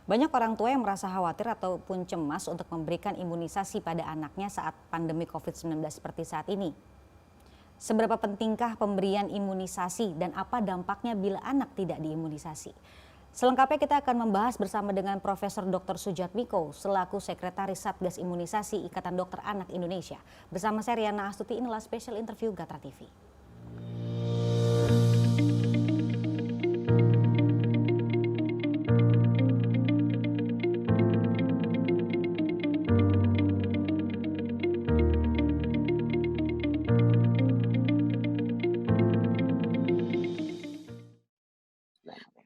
Banyak orang tua yang merasa khawatir ataupun cemas untuk memberikan imunisasi pada anaknya saat pandemi COVID-19 seperti saat ini. Seberapa pentingkah pemberian imunisasi dan apa dampaknya bila anak tidak diimunisasi? Selengkapnya kita akan membahas bersama dengan Profesor Dr. Sujatmiko selaku Sekretaris Satgas Imunisasi Ikatan Dokter Anak Indonesia. Bersama saya Riana Astuti, inilah special interview Gatra TV.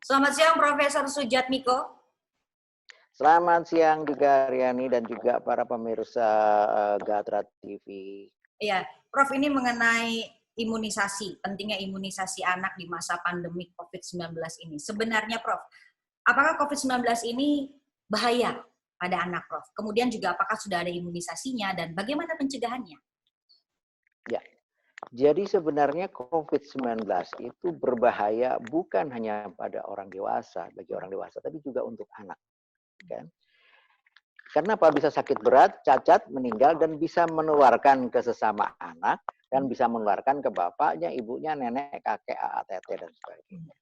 Selamat siang Profesor Sujatmiko. Selamat siang juga Riani dan juga para pemirsa Gatra TV. Iya, Prof, ini mengenai imunisasi, pentingnya imunisasi anak di masa pandemi COVID-19 ini. Sebenarnya Prof, apakah COVID-19 ini bahaya pada anak Prof? Kemudian juga apakah sudah ada imunisasinya dan bagaimana pencegahannya? Ya, jadi sebenarnya COVID-19 itu berbahaya bukan hanya pada orang dewasa, bagi orang dewasa, tapi juga untuk anak. Kan? Karena apa? Bisa sakit berat, cacat, meninggal, dan bisa menularkan ke sesama anak, dan bisa menularkan ke bapaknya, ibunya, nenek, kakek, AATT, dan sebagainya.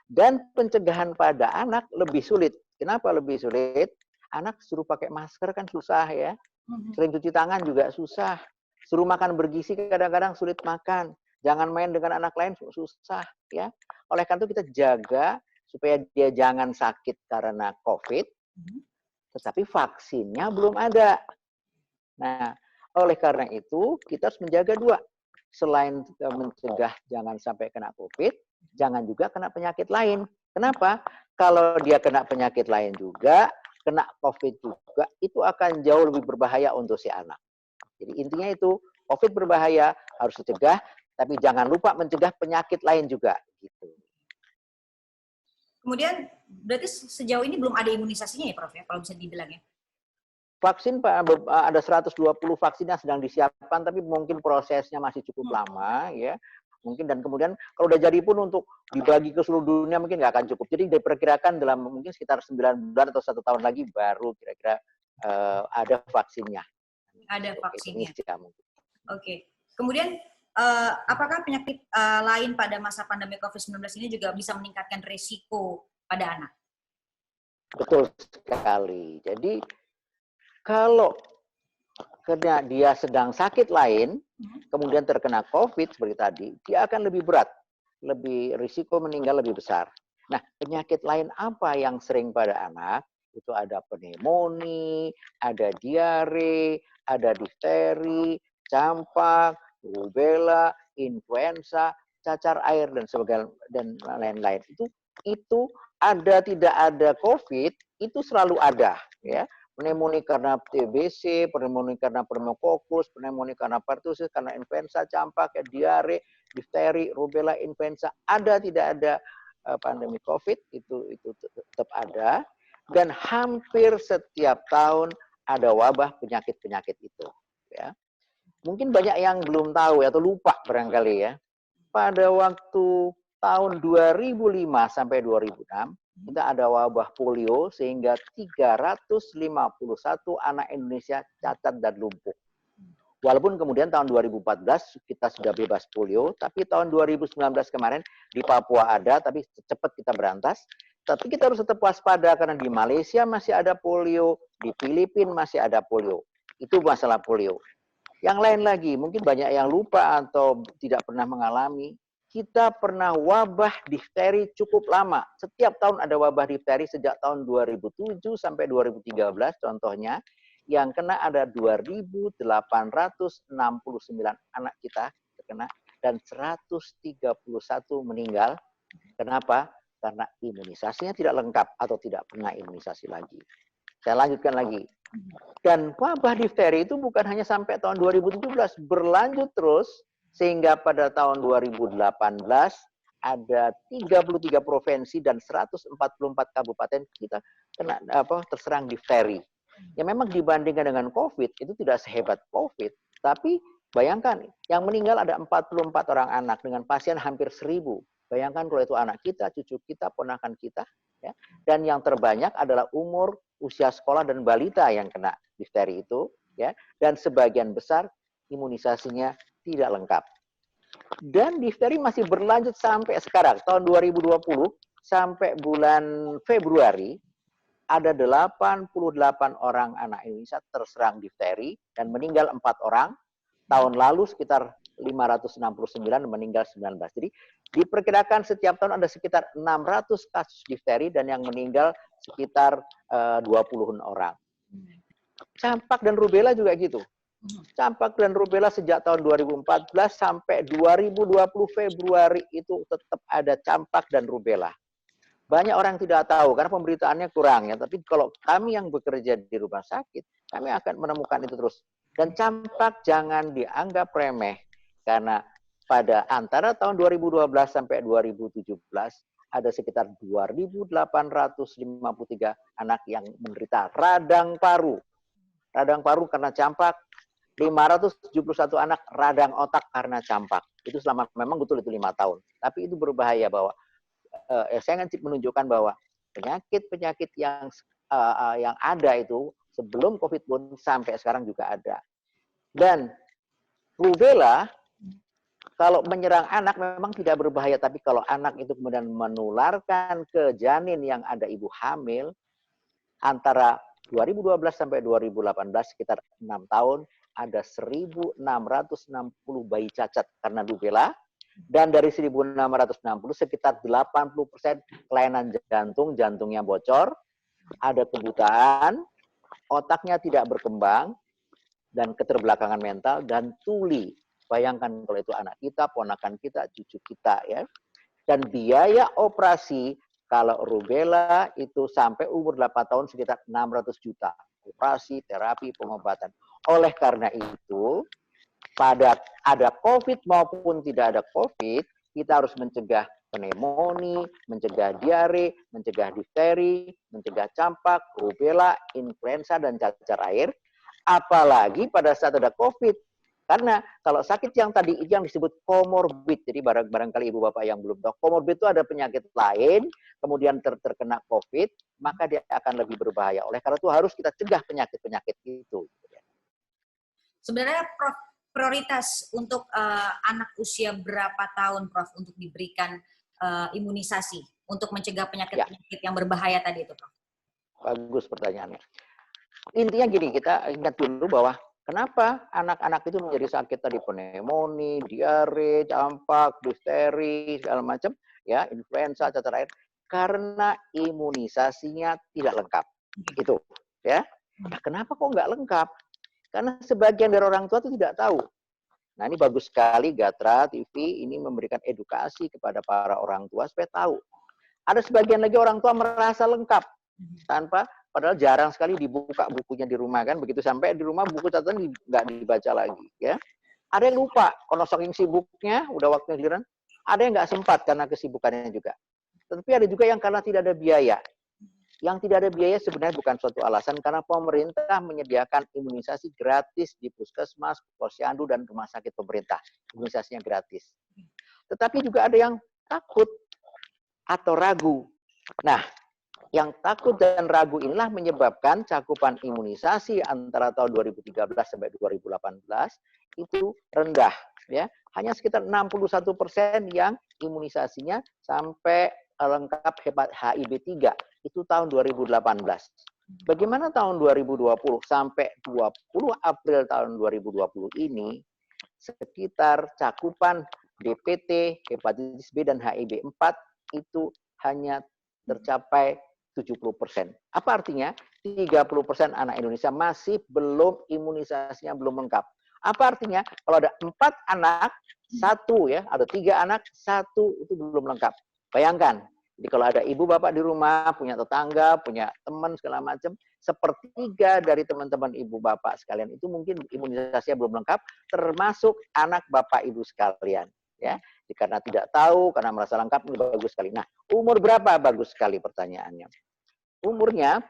Dan pencegahan pada anak lebih sulit. Kenapa lebih sulit? Anak suruh pakai masker kan susah ya. Sering cuci tangan juga susah. Suruh makan bergizi kadang-kadang sulit makan. Jangan main dengan anak lain susah ya. Oleh karena itu kita jaga supaya dia jangan sakit karena COVID, tetapi vaksinnya belum ada. Nah, oleh karena itu kita harus menjaga dua. Selain mencegah jangan sampai kena COVID, jangan juga kena penyakit lain. Kenapa? Kalau dia kena penyakit lain juga, kena COVID juga, itu akan jauh lebih berbahaya untuk si anak. Jadi intinya itu, COVID berbahaya, harus dicegah, tapi jangan lupa mencegah penyakit lain juga. Gitu. Kemudian berarti sejauh ini belum ada imunisasinya ya Prof ya, kalau bisa dibilang ya? Vaksin ada 120 vaksin yang sedang disiapkan, tapi mungkin prosesnya masih cukup lama ya. Mungkin dan kemudian kalau udah jadi pun untuk dibagi ke seluruh dunia mungkin nggak akan cukup. Jadi diperkirakan dalam mungkin sekitar 9 bulan atau 1 tahun lagi baru kira-kira ada vaksinnya. Ada vaksinnya. Oke. Oke. Kemudian apakah penyakit lain pada masa pandemi COVID-19 ini juga bisa meningkatkan risiko pada anak? Betul sekali. Jadi kalau karena dia sedang sakit lain, kemudian terkena COVID seperti tadi, dia akan lebih berat, lebih risiko meninggal lebih besar. Nah, penyakit lain apa yang sering pada anak? Itu ada pneumonia, ada diare, ada difteri, campak, rubella, influenza, cacar air dan sebagainya dan lain-lain. Itu ada tidak ada COVID itu selalu ada, ya. Pneumonia karena TBC, pneumonia karena pneumokokus, pneumonia karena pertusis, karena influenza, campak, diare, difteri, rubella, influenza, ada tidak ada pandemi COVID itu tetap ada, dan hampir setiap tahun ada wabah penyakit-penyakit itu. Ya. Mungkin banyak yang belum tahu atau lupa barangkali ya. Pada waktu tahun 2005 sampai 2006, kita ada wabah polio sehingga 351 anak Indonesia cacat dan lumpuh. Walaupun kemudian tahun 2014 kita sudah bebas polio, tapi tahun 2019 kemarin di Papua ada, tapi cepat kita berantas. Tapi kita harus tetap waspada karena di Malaysia masih ada polio, di Filipina masih ada polio. Itu masalah polio. Yang lain lagi, mungkin banyak yang lupa atau tidak pernah mengalami. Kita pernah wabah difteri cukup lama. Setiap tahun ada wabah difteri sejak tahun 2007 sampai 2013 contohnya. Yang kena ada 2.869 anak kita terkena dan 131 meninggal. Kenapa? Karena imunisasinya tidak lengkap atau tidak pernah imunisasi lagi. Saya lanjutkan lagi. Dan wabah difteri itu bukan hanya sampai tahun 2017, berlanjut terus sehingga pada tahun 2018 ada 33 provinsi dan 144 kabupaten kita kena terserang difteri. Ya memang dibandingkan dengan COVID itu tidak sehebat COVID, tapi bayangkan yang meninggal ada 44 orang anak dengan pasien hampir 1.000. Bayangkan kalau itu anak kita, cucu kita, ponakan kita, Ya. Dan yang terbanyak adalah umur usia sekolah dan balita yang kena difteri itu, ya. Dan sebagian besar imunisasinya tidak lengkap. Dan difteri masih berlanjut sampai sekarang, tahun 2020 sampai bulan Februari ada 88 orang anak Indonesia terserang difteri dan meninggal 4 orang. Tahun lalu sekitar 569 meninggal 19. Jadi diperkirakan setiap tahun ada sekitar 600 kasus difteri dan yang meninggal sekitar 20 orang. Campak dan rubella juga gitu. Campak dan rubella sejak tahun 2014 sampai 2020 Februari itu tetap ada campak dan rubella. Banyak orang tidak tahu karena pemberitaannya kurang ya. Tapi kalau kami yang bekerja di rumah sakit, kami akan menemukan itu terus. Dan campak jangan dianggap remeh karena pada antara tahun 2012 sampai 2017 ada sekitar 2.853 anak yang menderita radang paru. Radang paru karena campak, 571 anak radang otak karena campak. Itu selama memang betul itu 5 tahun. Tapi itu berbahaya bahwa saya ingin menunjukkan bahwa penyakit-penyakit yang ada itu sebelum COVID pun sampai sekarang juga ada. Dan rubella kalau menyerang anak memang tidak berbahaya, tapi kalau anak itu kemudian menularkan ke janin yang ada ibu hamil antara 2012 sampai 2018 sekitar 6 tahun ada 1.660 bayi cacat karena rubella. Dan dari 1.660 sekitar 80% kelainan jantung, jantungnya bocor, ada kebutaan, otaknya tidak berkembang, dan keterbelakangan mental, dan tuli. Bayangkan kalau itu anak kita, ponakan kita, cucu kita. Ya. Dan biaya operasi kalau rubella itu sampai umur 8 tahun sekitar 600 juta. Operasi, terapi, pengobatan. Oleh karena itu, pada ada COVID maupun tidak ada COVID, kita harus mencegah pneumonia, mencegah diare, mencegah difteri, mencegah campak, rubella, influenza, dan cacar air. Apalagi pada saat ada COVID. Karena kalau sakit yang tadi yang disebut komorbid, jadi barangkali ibu bapak yang belum tahu, komorbid itu ada penyakit lain, kemudian terkena COVID, maka dia akan lebih berbahaya. Oleh karena itu harus kita cegah penyakit-penyakit itu. Sebenarnya Prof, prioritas untuk anak usia berapa tahun Prof untuk diberikan imunisasi untuk mencegah penyakit-penyakit yang berbahaya tadi itu Prof? Bagus pertanyaannya. Intinya gini, kita ingat dulu bahwa kenapa anak-anak itu menjadi sakit tadi pneumonia, diare, campak, difteri, segala macam, ya, influenza, cacar air, karena imunisasinya tidak lengkap. Itu, ya. Nah, kenapa kok nggak lengkap? Karena sebagian dari orang tua itu tidak tahu. Nah, ini bagus sekali Gatra TV ini memberikan edukasi kepada para orang tua supaya tahu. Ada sebagian lagi orang tua merasa lengkap tanpa, padahal jarang sekali dibuka bukunya di rumah kan, begitu sampai di rumah buku catatan nggak dibaca lagi. Ya, ada yang lupa kalau saking sibuknya, udah waktunya giliran. Ada yang nggak sempat karena kesibukannya juga. Tetapi ada juga yang karena tidak ada biaya. Yang tidak ada biaya sebenarnya bukan suatu alasan karena pemerintah menyediakan imunisasi gratis di puskesmas, posyandu, dan rumah sakit pemerintah. Imunisasinya gratis. Tetapi juga ada yang takut atau ragu. Nah, yang takut dan ragu inilah menyebabkan cakupan imunisasi antara tahun 2013 sampai 2018 itu rendah. Ya, hanya sekitar 61% yang imunisasinya sampai lengkap HIV-3 itu tahun 2018. Bagaimana tahun 2020 sampai 20 April tahun 2020 ini sekitar cakupan DPT, hepatitis B dan HIV 4 itu hanya tercapai 70%. Apa artinya? 30% anak Indonesia masih belum imunisasinya belum lengkap. Apa artinya? Kalau ada 4 anak, 1 ya, ada 3 anak, 1 itu belum lengkap. Bayangkan, jadi kalau ada ibu bapak di rumah, punya tetangga, punya teman segala macam, sepertiga dari teman-teman ibu bapak sekalian itu mungkin imunisasinya belum lengkap, termasuk anak bapak ibu sekalian. Ya, karena tidak tahu, karena merasa lengkap, ini bagus sekali. Nah, umur berapa? Bagus sekali pertanyaannya. Umurnya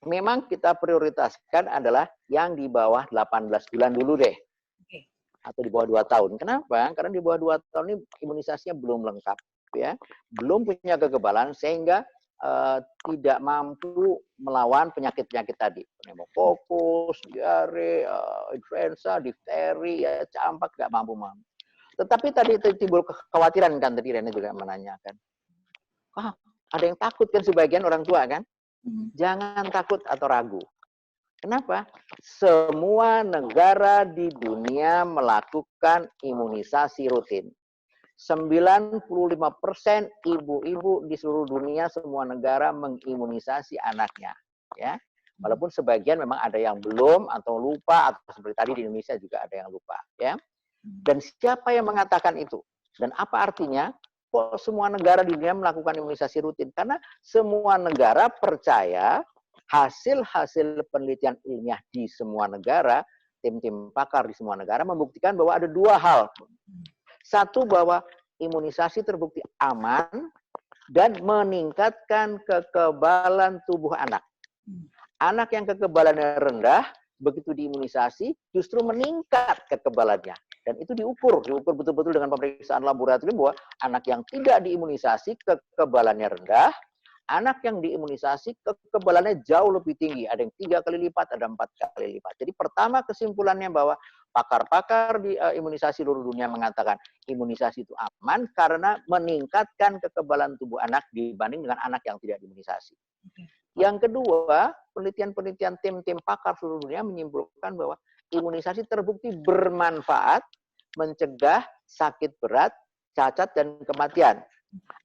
memang kita prioritaskan adalah yang di bawah 18 bulan dulu deh. Atau di bawah 2 tahun. Kenapa? Karena di bawah 2 tahun ini imunisasinya belum lengkap. Ya, belum punya kekebalan sehingga tidak mampu melawan penyakit-penyakit tadi, pneumokokus, diare, influenza, difteri, ya, campak nggak mampu. Tetapi tadi timbul kekhawatiran kan, tadi Rene juga menanyakan. Ada yang takut kan sebagian orang tua kan? Jangan takut atau ragu. Kenapa? Semua negara di dunia melakukan imunisasi rutin. 95% ibu-ibu di seluruh dunia, semua negara mengimunisasi anaknya. Ya, walaupun sebagian memang ada yang belum atau lupa, atau seperti tadi di Indonesia juga ada yang lupa. Ya, dan siapa yang mengatakan itu? Dan apa artinya? Kok semua negara di dunia melakukan imunisasi rutin? Karena semua negara percaya hasil-hasil penelitian ilmiah di semua negara, tim-tim pakar di semua negara membuktikan bahwa ada dua hal. Satu, bahwa imunisasi terbukti aman dan meningkatkan kekebalan tubuh anak. Anak yang kekebalannya rendah, begitu diimunisasi, justru meningkat kekebalannya. Dan itu diukur betul-betul dengan pemeriksaan laboratorium bahwa anak yang tidak diimunisasi kekebalannya rendah, anak yang diimunisasi kekebalannya jauh lebih tinggi. Ada yang 3 kali lipat, ada 4 kali lipat. Jadi pertama kesimpulannya bahwa pakar-pakar di imunisasi seluruh dunia mengatakan imunisasi itu aman karena meningkatkan kekebalan tubuh anak dibanding dengan anak yang tidak diimunisasi. Yang kedua, penelitian-penelitian tim-tim pakar seluruh dunia menyimpulkan bahwa imunisasi terbukti bermanfaat mencegah sakit berat, cacat, dan kematian.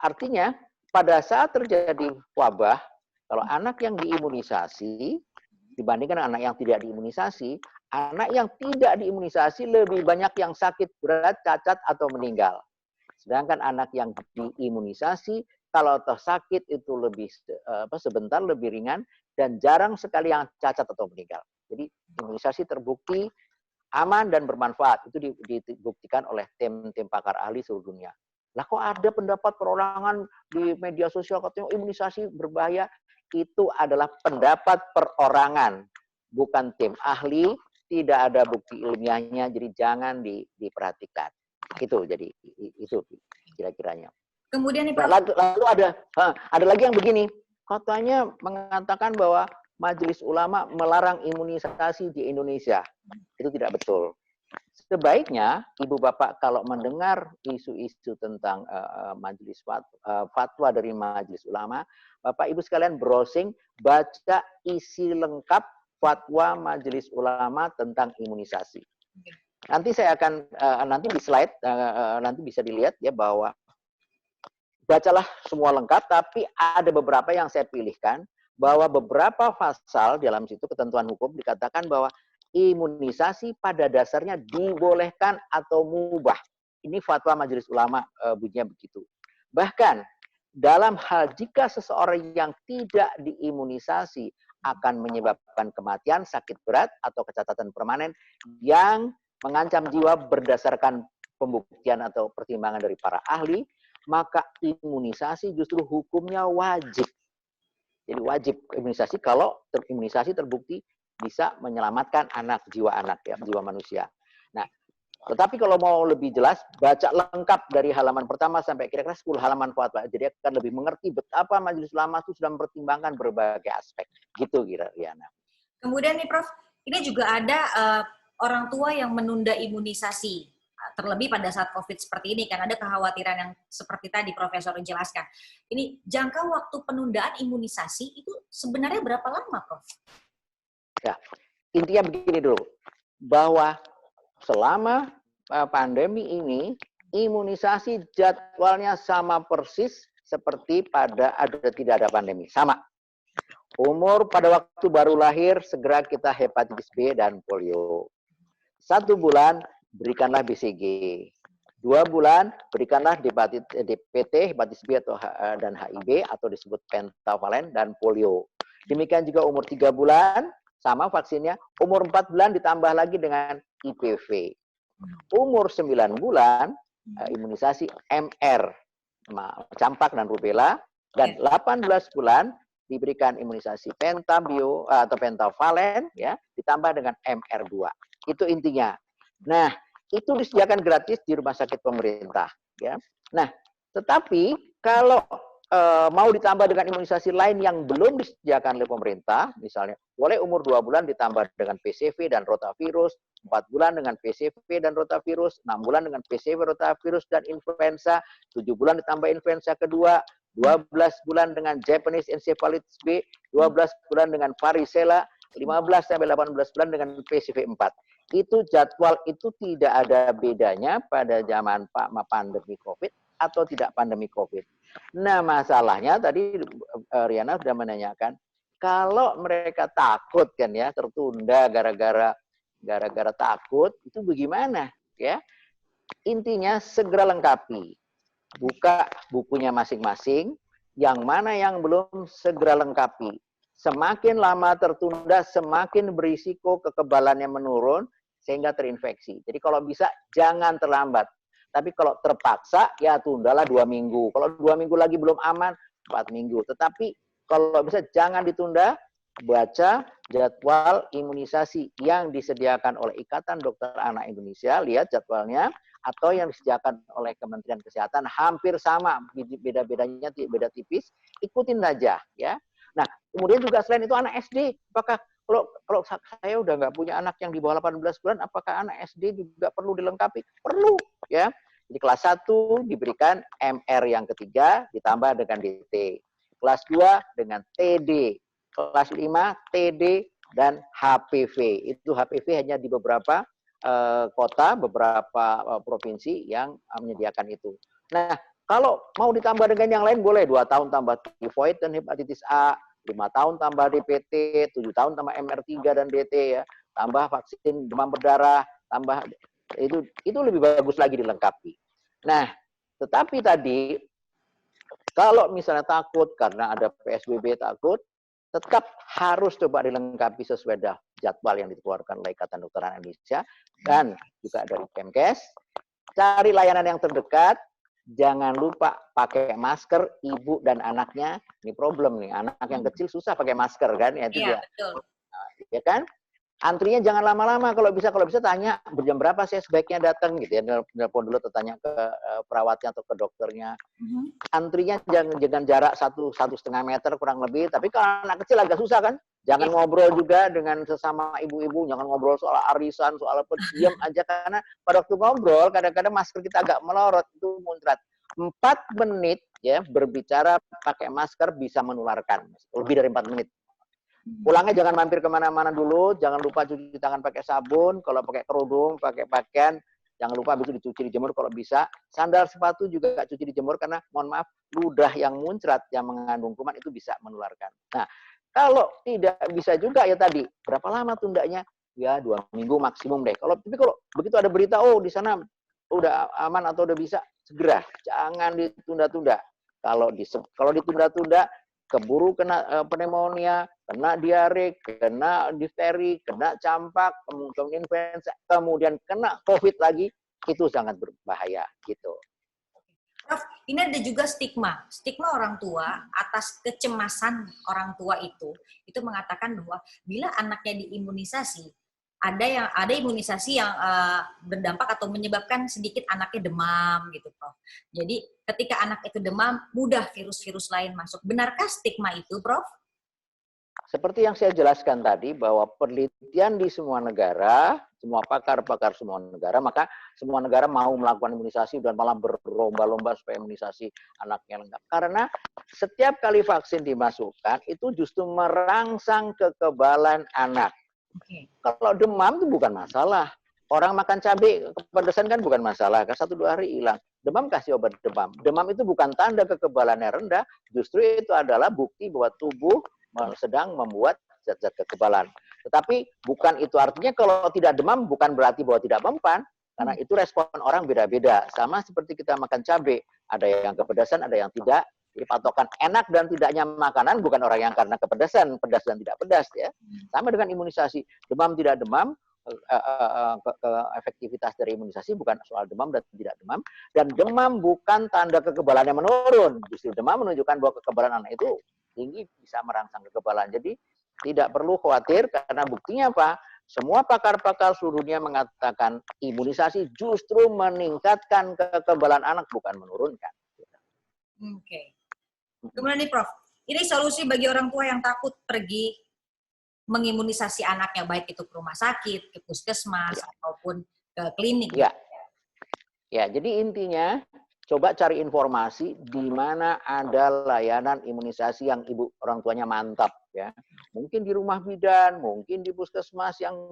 Artinya, pada saat terjadi wabah, kalau anak yang diimunisasi dibandingkan anak yang tidak diimunisasi, anak yang tidak diimunisasi lebih banyak yang sakit berat, cacat, atau meninggal. Sedangkan anak yang diimunisasi, kalau tersakit itu lebih sebentar, lebih ringan, dan jarang sekali yang cacat atau meninggal. Jadi imunisasi terbukti aman dan bermanfaat. Itu dibuktikan oleh tim-tim pakar ahli seluruh dunia. Lah kok ada pendapat perorangan di media sosial katanya imunisasi berbahaya? Itu adalah pendapat perorangan, bukan tim ahli, tidak ada bukti ilmiahnya, jadi jangan diperhatikan. Itu jadi itu kira-kiranya. Kemudian nih, Nah, Prof. lalu ada lagi yang begini, katanya mengatakan bahwa Majelis Ulama melarang imunisasi di Indonesia. Itu tidak betul. Sebaiknya ibu bapak kalau mendengar isu-isu tentang majelis fatwa dari Majelis Ulama, bapak ibu sekalian browsing, baca isi lengkap fatwa Majelis Ulama tentang imunisasi. Nanti saya akan nanti di slide nanti bisa dilihat ya bahwa bacalah semua lengkap, tapi ada beberapa yang saya pilihkan bahwa beberapa pasal dalam situ ketentuan hukum dikatakan bahwa imunisasi pada dasarnya dibolehkan atau mubah. Ini fatwa Majelis Ulama bunyinya begitu. Bahkan dalam hal jika seseorang yang tidak diimunisasi akan menyebabkan kematian, sakit berat, atau kecacatan permanen yang mengancam jiwa berdasarkan pembuktian atau pertimbangan dari para ahli, maka imunisasi justru hukumnya wajib. Jadi wajib imunisasi kalau imunisasi terbukti bisa menyelamatkan jiwa anak ya, jiwa manusia. Nah, tetapi kalau mau lebih jelas, baca lengkap dari halaman pertama sampai kira-kira 10 halaman fatwa. Jadi akan lebih mengerti betapa Majelis Ulama itu sudah mempertimbangkan berbagai aspek. Gitu kira-kira. Kemudian nih, Prof, ini juga ada orang tua yang menunda imunisasi. Terlebih pada saat COVID seperti ini, kan ada kekhawatiran yang seperti tadi Profesor jelaskan. Ini jangka waktu penundaan imunisasi itu sebenarnya berapa lama, Prof? Ya, intinya begini dulu, bahwa selama pandemi ini, imunisasi jadwalnya sama persis seperti tidak ada pandemi. Sama. Umur pada waktu baru lahir, segera kita hepatitis B dan polio. 1 bulan, berikanlah BCG. 2 bulan, berikanlah DPT, hepatitis B dan HIV, atau disebut pentavalen, dan polio. Demikian juga umur 3 bulan, sama vaksinnya. Umur 4 bulan ditambah lagi dengan IPV. Umur 9 bulan, imunisasi MR, campak dan rubella. Dan 18 bulan, diberikan imunisasi pentabio atau pentavalen, ya, ditambah dengan MR2. Itu intinya. Nah, itu disediakan gratis di rumah sakit pemerintah, ya. Nah, tetapi kalau mau ditambah dengan imunisasi lain yang belum disediakan oleh pemerintah, misalnya boleh umur 2 bulan ditambah dengan PCV dan rotavirus, 4 bulan dengan PCV dan rotavirus, 6 bulan dengan PCV, rotavirus, dan influenza, 7 bulan ditambah influenza kedua, 12 bulan dengan Japanese encephalitis B, 12 bulan dengan varicella, 15 sampai 18 bulan dengan PCV 4. Itu jadwal itu tidak ada bedanya pada zaman pandemi COVID atau tidak pandemi COVID. Nah, masalahnya tadi Riana sudah menanyakan, kalau mereka takut kan ya, tertunda gara-gara takut, itu bagaimana ya? Intinya segera lengkapi. Buka bukunya masing-masing, yang mana yang belum segera lengkapi. Semakin lama tertunda, semakin berisiko kekebalannya menurun sehingga terinfeksi. Jadi kalau bisa jangan terlambat. Tapi kalau terpaksa, ya tundalah 2 minggu. Kalau 2 minggu lagi belum aman, 4 minggu. Tetapi kalau bisa jangan ditunda, baca jadwal imunisasi yang disediakan oleh Ikatan Dokter Anak Indonesia, lihat jadwalnya, atau yang disediakan oleh Kementerian Kesehatan, hampir sama, beda-bedanya beda tipis, ikutin saja. Ya. Nah, kemudian juga selain itu anak SD, apakah kalau saya udah nggak punya anak yang di bawah 18 bulan, apakah anak SD juga perlu dilengkapi? Perlu, ya. Jadi kelas 1 diberikan MR yang ketiga ditambah dengan DT. Kelas 2 dengan TD. Kelas 5 TD dan HPV. Itu HPV hanya di beberapa kota, beberapa provinsi yang menyediakan itu. Nah, kalau mau ditambah dengan yang lain boleh 2 tahun tambah tifoid dan hepatitis A, 5 tahun tambah DPT, 7 tahun tambah MR3 dan DT ya, tambah vaksin demam berdarah, tambah itu lebih bagus lagi dilengkapi. Nah, tetapi tadi kalau misalnya takut karena ada PSBB takut, tetap harus coba dilengkapi sesuai jadwal yang dikeluarkan oleh Ikatan Dokter Anak Indonesia dan juga dari Kemkes. Cari layanan yang terdekat. Jangan lupa pakai masker ibu dan anaknya. Ini problem nih, anak yang kecil susah pakai masker kan? Ya, itu Iya, dia. betul. Ya kan? Antrinya jangan lama-lama. Kalau bisa tanya jam berapa saya sebaiknya datang gitu ya. Telepon dulu atau tanya ke perawatnya atau ke dokternya. Antrinya jangan jarak 1,5 meter kurang lebih. Tapi kalau anak kecil agak susah kan? Jangan ngobrol juga dengan sesama ibu-ibu. Jangan ngobrol soal arisan, soal apa. Diam aja karena pada waktu ngobrol kadang-kadang masker kita agak melorot itu muncrat. 4 menit ya berbicara pakai masker bisa menularkan. Lebih dari 4 menit. Pulangnya jangan mampir kemana-mana dulu, jangan lupa cuci tangan pakai sabun, kalau pakai kerudung, pakai pakaian, jangan lupa habis itu dicuci dijemur kalau bisa. Sandal sepatu juga cuci dijemur karena mohon maaf, ludah yang muncrat yang mengandung kuman itu bisa menularkan. Nah, kalau tidak bisa juga ya tadi, berapa lama tundanya? Ya 2 minggu maksimum deh. Tapi kalau begitu ada berita, oh di sana udah aman atau udah bisa, segera, jangan ditunda-tunda. Kalau ditunda-tunda, keburu kena pneumonia, kena diare, kena difteri, kena campak, kemudian influenza, kemudian kena COVID lagi, itu sangat berbahaya gitu. Prof, ini ada juga stigma orang tua atas kecemasan orang tua itu mengatakan bahwa bila anaknya diimunisasi, ada imunisasi yang berdampak atau menyebabkan sedikit anaknya demam gitu, Prof. Jadi ketika anak itu demam, mudah virus-virus lain masuk. Benarkah stigma itu, Prof? Seperti yang saya jelaskan tadi, bahwa penelitian di semua negara, semua pakar-pakar semua negara, maka semua negara mau melakukan imunisasi dan malah berlomba-lomba supaya imunisasi anaknya lengkap. Karena setiap kali vaksin dimasukkan, itu justru merangsang kekebalan anak. Okay. Kalau demam itu bukan masalah. Orang makan cabai kepedesan kan bukan masalah. Kan 1-2 hari hilang. Demam kasih obat demam. Demam itu bukan tanda kekebalannya rendah. Justru itu adalah bukti bahwa tubuh sedang membuat zat-zat kekebalan. Tetapi bukan itu artinya kalau tidak demam bukan berarti bahwa tidak mempan. Karena itu respon orang beda-beda. Sama seperti kita makan cabai. Ada yang kepedesan, ada yang tidak. Jadi patokan enak dan tidaknya makanan bukan orang yang karena kepedasan, pedas dan tidak pedas ya. Sama dengan imunisasi, demam tidak demam, efektivitas dari imunisasi bukan soal demam dan tidak demam. Dan demam bukan tanda kekebalannya menurun. Justru demam menunjukkan bahwa kekebalan anak itu tinggi, bisa merangsang kekebalan. Jadi tidak perlu khawatir karena buktinya apa? Semua pakar-pakar seluruh dunia mengatakan imunisasi justru meningkatkan kekebalan anak bukan menurunkan. Oke. Kemudian nih Prof, ini solusi bagi orang tua yang takut pergi mengimunisasi anaknya, baik itu ke rumah sakit, ke puskesmas, Ya, ataupun ke klinik. ya, ya. Jadi intinya coba cari informasi di mana ada layanan imunisasi yang ibu orang tuanya mantap ya. Mungkin di rumah bidan, mungkin di puskesmas yang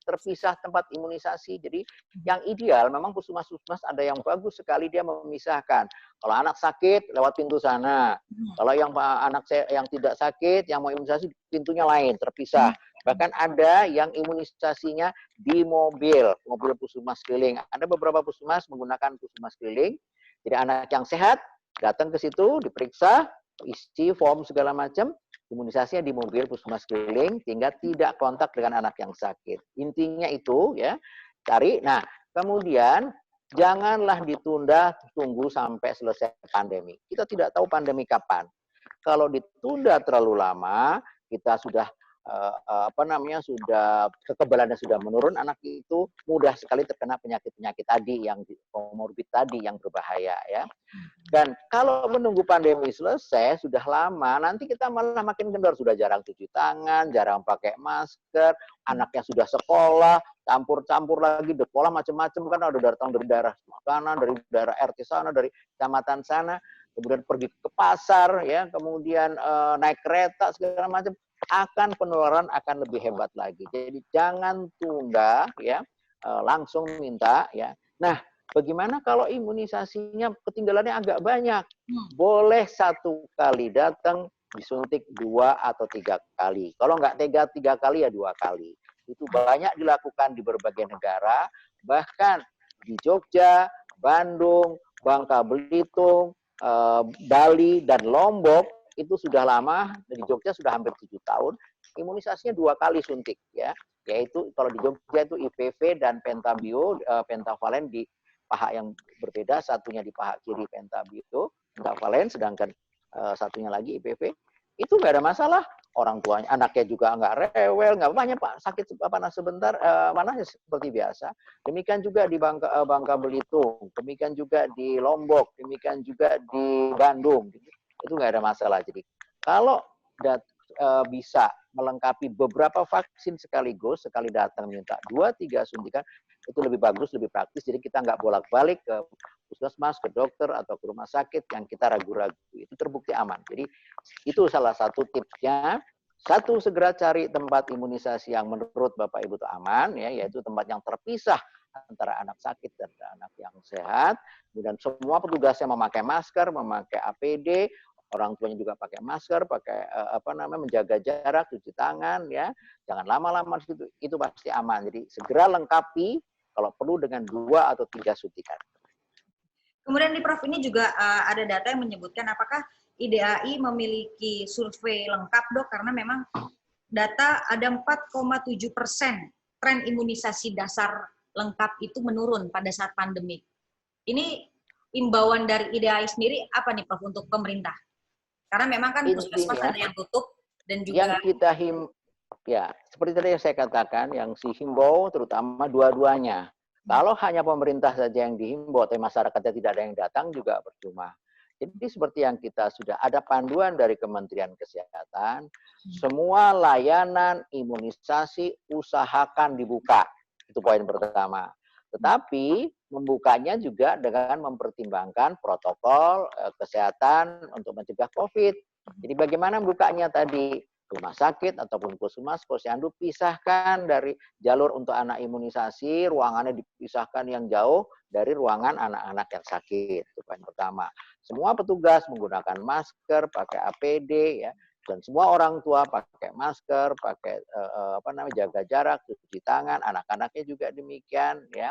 terpisah tempat imunisasi. Jadi yang ideal memang puskesmas ada yang bagus sekali dia memisahkan. Kalau anak sakit lewat pintu sana. Kalau yang anak yang tidak sakit yang mau imunisasi pintunya lain, terpisah. Bahkan ada yang imunisasinya di mobil puskesmas keliling. Ada beberapa puskesmas menggunakan puskesmas keliling. Jadi anak yang sehat datang ke situ, diperiksa, isi form segala macam, imunisasinya di mobil puskesmas keliling, sehingga tidak kontak dengan anak yang sakit. Intinya itu ya, cari. Nah, kemudian janganlah ditunda, tunggu sampai selesai pandemi. Kita tidak tahu pandemi kapan. Kalau ditunda terlalu lama, kita sudah sudah kekebalannya sudah menurun, anak itu mudah sekali terkena penyakit-penyakit tadi yang komorbid tadi yang berbahaya ya. Dan kalau menunggu pandemi selesai sudah lama, nanti kita malah makin kendor, sudah jarang cuci tangan, jarang pakai masker, anaknya sudah sekolah, campur-campur lagi di sekolah macam-macam kan ada datang dari daerah sana, dari daerah RT sana, dari kecamatan sana, kemudian pergi ke pasar ya, kemudian naik kereta segala macam, akan penularan akan lebih hebat lagi. Jadi jangan tunda ya, langsung minta ya. Nah, bagaimana kalau imunisasinya ketinggalannya agak banyak? Boleh 1 kali datang disuntik 2 atau 3 kali. Kalau nggak 3 kali ya 2 kali. Itu banyak dilakukan di berbagai negara, bahkan di Jogja, Bandung, Bangka Belitung, Bali, dan Lombok itu sudah lama. Di Jogja sudah hampir 7 tahun, imunisasinya 2 kali suntik ya, yaitu kalau di Jogja itu IPV dan pentabio, pentavalen di paha yang berbeda, satunya di paha kiri pentavalen, sedangkan satunya lagi IPV. Itu nggak ada masalah, orang tuanya, anaknya juga nggak rewel, nggak banyak Pak, sakit panas sebentar, panasnya seperti biasa. Demikian juga di Bangka Belitung, demikian juga di Lombok, demikian juga di Bandung. Itu nggak ada masalah. Jadi kalau bisa melengkapi beberapa vaksin sekaligus, sekali datang minta 2-3 suntikan, itu lebih bagus, lebih praktis. Jadi kita nggak bolak-balik ke puskesmas, ke dokter, atau ke rumah sakit yang kita ragu-ragu. Itu terbukti aman. Jadi itu salah satu tipsnya. Satu, segera cari tempat imunisasi yang menurut Bapak Ibu itu aman, ya, yaitu tempat yang terpisah antara anak sakit dan anak yang sehat. Kemudian semua petugasnya memakai masker, memakai APD, orang tuanya juga pakai masker, pakai menjaga jarak, cuci tangan, ya, jangan lama-lama itu pasti aman. Jadi segera lengkapi kalau perlu dengan 2 atau 3 suntikan. Kemudian di Prof ini juga ada data yang menyebutkan apakah IDAI memiliki survei lengkap dok, karena memang data ada 4,7% tren imunisasi dasar lengkap itu menurun pada saat pandemi. Ini imbauan dari IDAI sendiri apa nih Prof untuk pemerintah? Karena memang kan puskesmas ada yang tutup dan juga yang kita ya seperti tadi yang saya katakan, yang himbau terutama dua-duanya. Kalau hanya pemerintah saja yang dihimbau, tapi masyarakatnya tidak ada yang datang juga percuma. Jadi seperti yang kita sudah ada panduan dari Kementerian Kesehatan, semua layanan imunisasi usahakan dibuka. Itu poin pertama. Tetapi membukanya juga dengan mempertimbangkan protokol kesehatan untuk mencegah COVID. Jadi bagaimana bukanya tadi? Rumah sakit ataupun puskesmas, posyandu pisahkan dari jalur untuk anak imunisasi, ruangannya dipisahkan yang jauh dari ruangan anak-anak yang sakit. Itu poin pertama. Semua petugas menggunakan masker, pakai APD, ya, dan semua orang tua pakai masker, pakai jaga jarak, cuci tangan, anak-anaknya juga demikian, ya.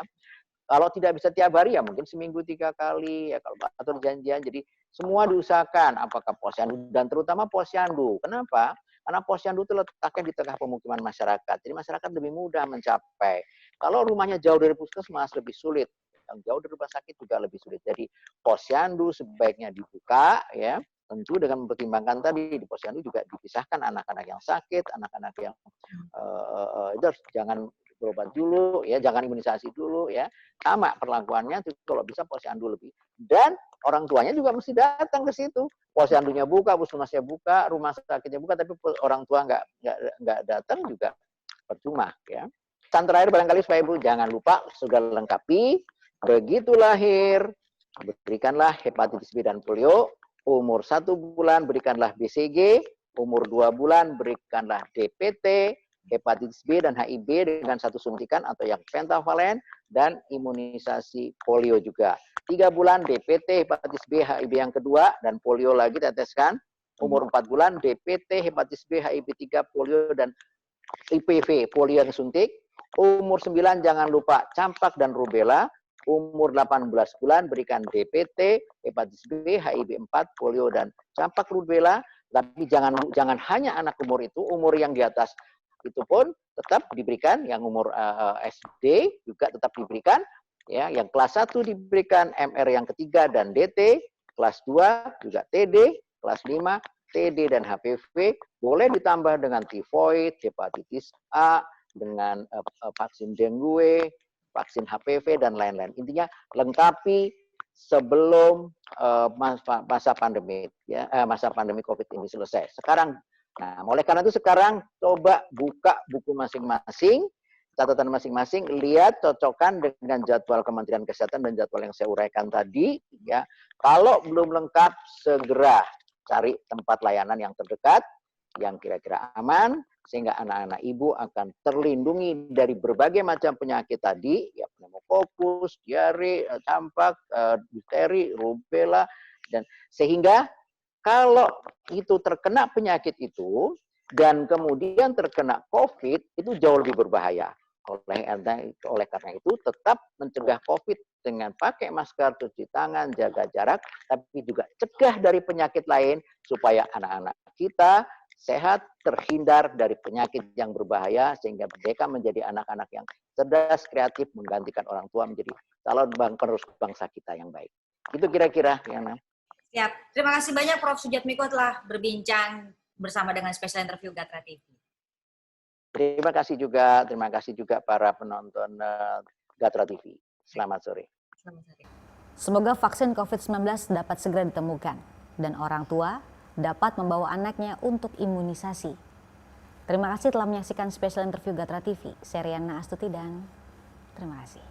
Kalau tidak bisa tiap hari ya mungkin seminggu 3 kali ya, kalau atur janjian. Jadi semua diusahakan, apakah posyandu dan terutama posyandu. Kenapa? Karena posyandu itu letaknya di tengah pemukiman masyarakat. Jadi masyarakat lebih mudah mencapai. Kalau rumahnya jauh dari puskesmas lebih sulit. Yang jauh dari rumah sakit juga lebih sulit. Jadi posyandu sebaiknya dibuka ya. Tentu dengan mempertimbangkan tadi di posyandu juga dipisahkan anak-anak yang sakit, anak-anak yang itu jangan berobat dulu, ya jangan imunisasi dulu ya. Sama perlakuannya kalau bisa posyandu lebih. Dan orang tuanya juga mesti datang ke situ. Posyandunya buka, puskesmasnya buka, rumah sakitnya buka, tapi orang tua nggak datang juga percuma ya. Pesan terakhir barangkali supaya Ibu jangan lupa sudah lengkapi begitu lahir berikanlah hepatitis B dan polio, umur 1 bulan berikanlah BCG, umur 2 bulan berikanlah DPT, hepatitis B dan HIV dengan 1 suntikan atau yang pentavalen, dan imunisasi polio juga. 3 bulan DPT, hepatitis B, HIV yang kedua, dan polio lagi teteskan. Umur 4 bulan DPT, hepatitis B, HIV 3, polio, dan IPV, polio yang suntik. Umur 9 jangan lupa campak dan rubella. Umur 18 bulan berikan DPT, hepatitis B, HIV 4, polio, dan campak rubella. Tapi jangan hanya anak umur itu, umur yang di atas itu pun tetap diberikan, yang umur SD juga tetap diberikan. Ya, yang kelas 1 diberikan MR yang ketiga dan DT, kelas 2 juga TD, kelas 5 TD dan HPV, boleh ditambah dengan tifoid, hepatitis A, dengan vaksin dengue, vaksin HPV, dan lain-lain. Intinya lengkapi sebelum masa pandemi, ya, masa pandemi COVID ini selesai. Sekarang, nah, oleh karena itu sekarang coba buka buku masing-masing, catatan masing-masing, lihat cocokkan dengan jadwal Kementerian Kesehatan dan jadwal yang saya uraikan tadi. Ya, kalau belum lengkap segera cari tempat layanan yang terdekat, yang kira-kira aman, sehingga anak-anak ibu akan terlindungi dari berbagai macam penyakit tadi, ya pneumokokus, diare, campak, difteri, rubella, dan sehingga kalau itu terkena penyakit itu dan kemudian terkena COVID, itu jauh lebih berbahaya. Oleh karena itu tetap mencegah COVID dengan pakai masker, cuci tangan, jaga jarak, tapi juga cegah dari penyakit lain supaya anak-anak kita sehat, terhindar dari penyakit yang berbahaya, sehingga mereka menjadi anak-anak yang cerdas, kreatif, menggantikan orang tua menjadi calon penerus bangsa kita yang baik. Itu kira-kira yang Siap. Terima kasih banyak Prof. Sujatmiko telah berbincang bersama dengan spesial interview Gatra TV. Terima kasih juga para penonton Gatra TV. Selamat sore. Selamat sore. Semoga vaksin COVID-19 dapat segera ditemukan dan orang tua dapat membawa anaknya untuk imunisasi. Terima kasih telah menyaksikan spesial interview Gatra TV. Saya Riana Astuti dan terima kasih.